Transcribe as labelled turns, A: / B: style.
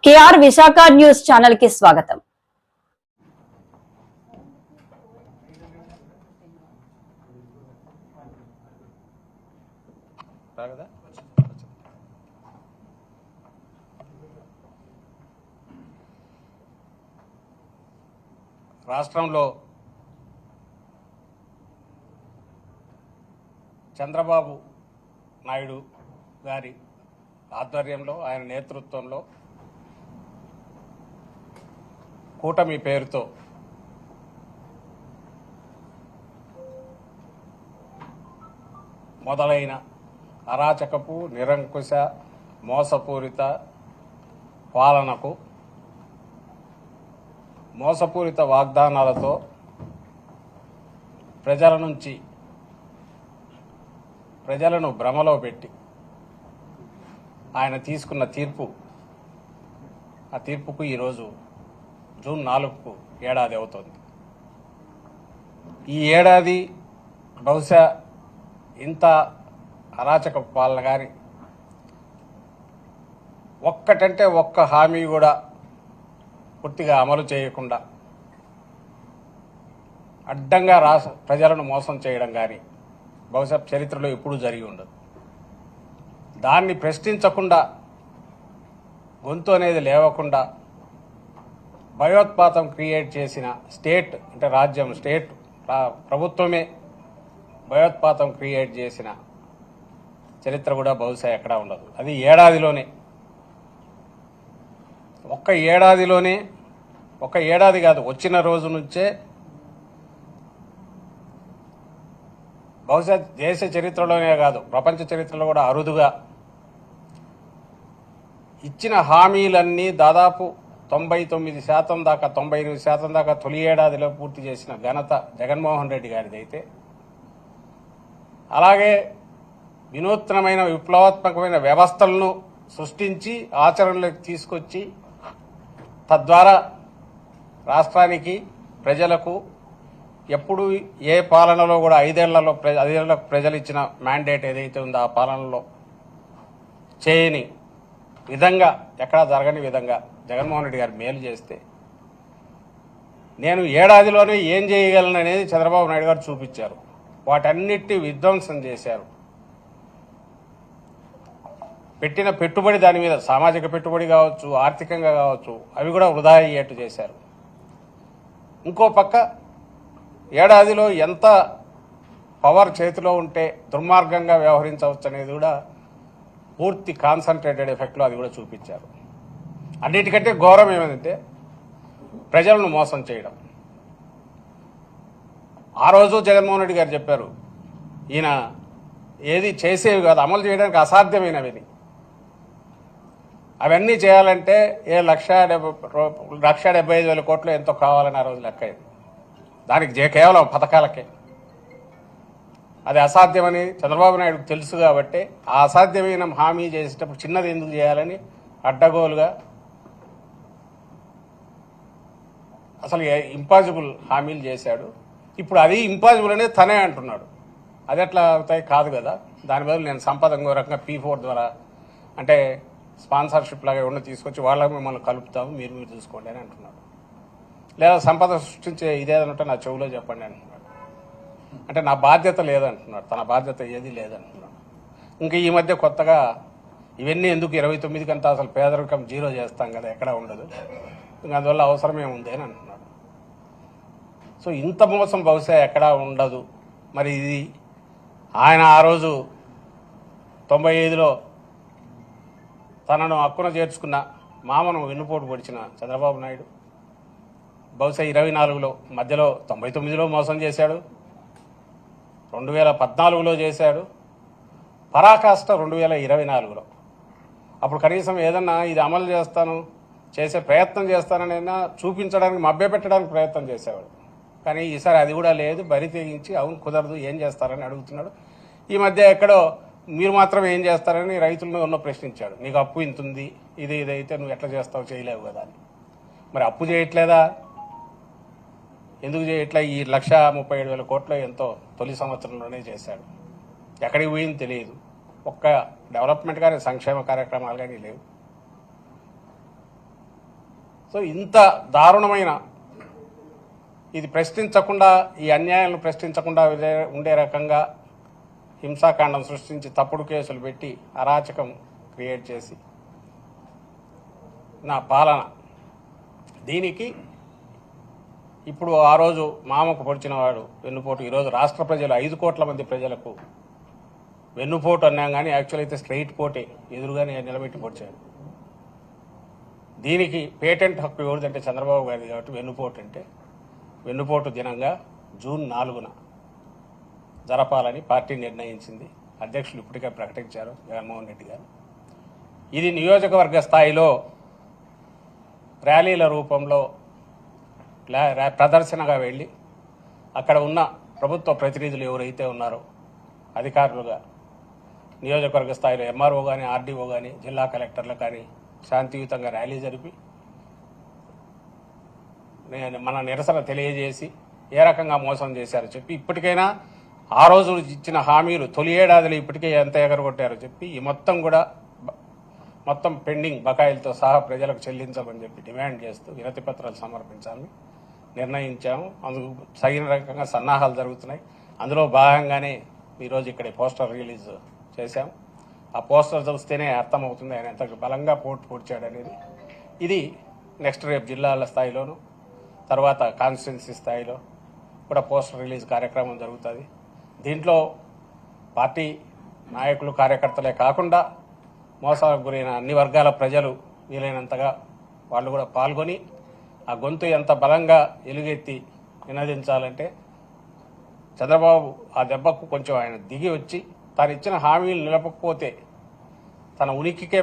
A: KR Visakha news channel కి స్వాగతం.
B: రాష్ట్రంలో చంద్రబాబు నాయుడు గారి ఆధ్వర్యంలో ఆయన నేతృత్వంలో కూటమి పేరుతో మొదలైన అరాచకపు నిరంకుశ మోసపూరిత పాలనకు మోసపూరిత వాగ్దానాలతో ప్రజలను భ్రమలో పెట్టి ఆయన తీసుకున్న ఆ తీర్పుకు ఈరోజు జూన్ 4కు ఏడాది అవుతుంది. ఈ ఏడాది బహుశా ఇంత అరాచక పాలన కానీ ఒక్కటంటే ఒక్క హామీ కూడా పూర్తిగా అమలు చేయకుండా అడ్డంగా ప్రజలను మోసం చేయడం కానీ బహుశా చరిత్రలో ఎప్పుడూ జరిగి ఉండదు. దాన్ని ప్రశ్నించకుండా గొంతు అనేది లేవకుండా భయోత్పాతం క్రియేట్ చేసిన స్టేట్ అంటే రాజ్యం స్టేట్ ప్రభుత్వమే భయోత్పాతం క్రియేట్ చేసిన చరిత్ర కూడా బహుశా ఎక్కడా ఉండదు. అది ఏడాదిలోనే ఒక్క ఏడాది కాదు, వచ్చిన రోజు నుంచే బహుశా దేశ చరిత్రలోనే కాదు ప్రపంచ చరిత్రలో కూడా అరుదుగా ఇచ్చిన హామీలన్నీ దాదాపు 99% దాకా 98% దాకా తొలి ఏడాదిలో పూర్తి చేసిన ఘనత జగన్మోహన్ రెడ్డి గారిది అయితే, అలాగే వినూత్నమైన విప్లవాత్మకమైన వ్యవస్థలను సృష్టించి ఆచరణలోకి తీసుకొచ్చి తద్వారా రాష్ట్రానికి ప్రజలకు ఎప్పుడు ఏ పాలనలో కూడా ఐదేళ్లకు ప్రజలు ఇచ్చిన మ్యాండేట్ ఏదైతే ఉందో ఆ పాలనలో చేయని విధంగా ఎక్కడా జరగని విధంగా జగన్మోహన్ రెడ్డి గారు మేలు చేస్తే, నేను ఏడాదిలోనే ఏం చేయగలను అనేది చంద్రబాబు నాయుడు గారు చూపించారు. వాటన్నిటి విధ్వంసం చేశారు. పెట్టిన పెట్టుబడి దాని మీద సామాజిక పెట్టుబడి కావచ్చు, ఆర్థికంగా కావచ్చు, అవి కూడా వృధా అయ్యేట్టు చేశారు. ఇంకో పక్క ఏడాదిలో ఎంత పవర్ చేతిలో ఉంటే దుర్మార్గంగా వ్యవహరించవచ్చు అనేది కూడా పూర్తి కాన్సన్ట్రేటెడ్ ఎఫెక్ట్లో అది కూడా చూపించారు. అన్నిటికంటే ఘోరం ఏమైందంటే ప్రజలను మోసం చేయడం. ఆ రోజు జగన్మోహన్ రెడ్డి గారు చెప్పారు, ఈయన ఏది చేసేవి కాదు, అమలు చేయడానికి అసాధ్యమైనవి. అవన్నీ చేయాలంటే 1,75,000 కోట్లు ఎంతో కావాలని ఆ రోజు లెక్క అయింది. దానికి కేవలం పథకాలకే. అది అసాధ్యమని చంద్రబాబు నాయుడుకు తెలుసు కాబట్టి ఆ అసాధ్యమైన హామీ చేసేటప్పుడు చిన్నది ఎందుకు చేయాలని అడ్డగోలుగా అసలు ఇంపాసిబుల్ హామీలు చేశాడు. ఇప్పుడు అది ఇంపాసిబుల్ అనేది తనే అంటున్నాడు. అది ఎట్లా అవుతాయి? కాదు కదా. దాని బదులు నేను సంపద ఇంకో రకంగా P4 ద్వారా అంటే స్పాన్సర్షిప్ లాగా ఉన్న తీసుకొచ్చి వాళ్ళకి మిమ్మల్ని కలుపుతాము, మీరు చూసుకోండి అని అంటున్నాడు. లేదా సంపద సృష్టించే ఇదేదంటే నా చెవులో చెప్పండి అంటున్నాడు. అంటే నా బాధ్యత లేదంటున్నాడు. తన బాధ్యత ఏది లేదంటున్నాడు. ఇంకా ఈ మధ్య కొత్తగా ఇవన్నీ ఎందుకు 29 కంతా అసలు పేదరికం 0 చేస్తాం కదా, ఎక్కడా ఉండదు, ఇంకా అందువల్ల అవసరమే ఉంది అని అంటున్నాడు. సో ఇంత మోసం బహుశా ఎక్కడా ఉండదు. మరి ఇది ఆయన ఆ రోజు 95లో తనను హక్కున చేర్చుకున్న మామను వెన్నుపోటు పొడిచిన చంద్రబాబు నాయుడు బహుశా 24లో మధ్యలో 99లో మోసం చేశాడు, 2014లో చేశాడు, పరాకాష్ట 2024లో. అప్పుడు కనీసం ఏదన్నా ఇది అమలు చేసే ప్రయత్నం చేస్తానైనా చూపించడానికి మభ్యపెట్టడానికి ప్రయత్నం చేసేవాడు. కానీ ఈసారి అది కూడా లేదు. బరి తెగించి అవును కుదరదు, ఏం చేస్తారని అడుగుతున్నాడు. ఈ మధ్య ఎక్కడో మీరు మాత్రం ఏం చేస్తారని రైతులను ఉన్న ప్రశ్నించాడు. నీకు అప్పు ఇంతుంది, ఇదైతే నువ్వు ఎట్లా చేస్తావు, చేయలేవు కదా అని. మరి అప్పు చేయట్లేదా? ఎందుకు చేయట్లా? ఈ 1,37,000 కోట్లు ఎంతో తొలి సంవత్సరంలోనే చేశాడు. ఎక్కడికి పోయింది తెలియదు. ఒక్క డెవలప్మెంట్ కానీ సంక్షేమ కార్యక్రమాలు కానీ లేవు. సో ఇంత దారుణమైన ఇది ప్రశ్నించకుండా, ఈ అన్యాయాలను ప్రశ్నించకుండా ఉండే రకంగా హింసాకాండం సృష్టించి తప్పుడు కేసులు పెట్టి అరాచకం క్రియేట్ చేసి నా పాలన, దీనికి ఇప్పుడు ఆ రోజు మామకు పొడిచిన వాడు వెన్నుపోటు, ఈరోజు రాష్ట్ర ప్రజలు 5 కోట్ల మంది ప్రజలకు వెన్నుపోటు అన్నాం కానీ యాక్చువల్ అయితే స్ట్రైట్ పోటే ఎదురుగానే నిలబెట్టి పొడిచాడు. దీనికి పేటెంట్ హక్కు ఎవరిదంటే చంద్రబాబు గారిది కాబట్టి వెన్నుపోటు అంటే వెన్నుపోటు దినంగా జూన్ 4న జరపాలని పార్టీ నిర్ణయించింది. అధ్యక్షులు ఇప్పటికే ప్రకటించారు జగన్మోహన్ రెడ్డి గారు. ఇది నియోజకవర్గ స్థాయిలో ర్యాలీల రూపంలో ప్రదర్శనగా వెళ్ళి అక్కడ ఉన్న ప్రభుత్వ ప్రతినిధులు ఎవరైతే ఉన్నారో అధికారులుగా నియోజకవర్గ స్థాయిలో ఎంఆర్ఓ కానీ, ఆర్డీఓ కానీ, జిల్లా కలెక్టర్లు కానీ శాంతియుతంగా ర్యాలీ జరిపి మన నిరసన తెలియజేసి ఏ రకంగా మోసం చేశారో చెప్పి, ఇప్పటికైనా ఆ రోజు ఇచ్చిన హామీలు తొలి ఏడాదిలో ఇప్పటికే ఎంత ఎగరగొట్టారో చెప్పి ఈ మొత్తం పెండింగ్ బకాయిలతో సహా ప్రజలకు చెల్లించమని చెప్పి డిమాండ్ చేస్తూ వినతి పత్రాలు సమర్పించాలని నిర్ణయించాము. అందుకు తగిన రకంగా సన్నాహాలు జరుగుతున్నాయి. అందులో భాగంగానే ఈరోజు ఇక్కడ పోస్టర్ రిలీజ్ చేశాం. ఆ పోస్టర్ చూస్తేనే అర్థమవుతుంది ఆయన ఎంత బలంగా పొడిచాడనేది. ఇది నెక్స్ట్ రేపు జిల్లాల స్థాయిలోను, తర్వాత కాన్స్టిట్యున్సీ స్థాయిలో కూడా పోస్టర్ రిలీజ్ కార్యక్రమం జరుగుతుంది. దీంట్లో పార్టీ నాయకులు, కార్యకర్తలే కాకుండా మోసాలకు గురైన అన్ని వర్గాల ప్రజలు వీలైనంతగా వాళ్ళు కూడా పాల్గొని ఆ గొంతు ఎంత బలంగా ఎలుగెత్తి నినదించాలంటే చంద్రబాబు ఆ దెబ్బకు కొంచెం ఆయన దిగి వచ్చి తాను ఇచ్చిన హామీలు నిలపకపోతే తన ఉనికికే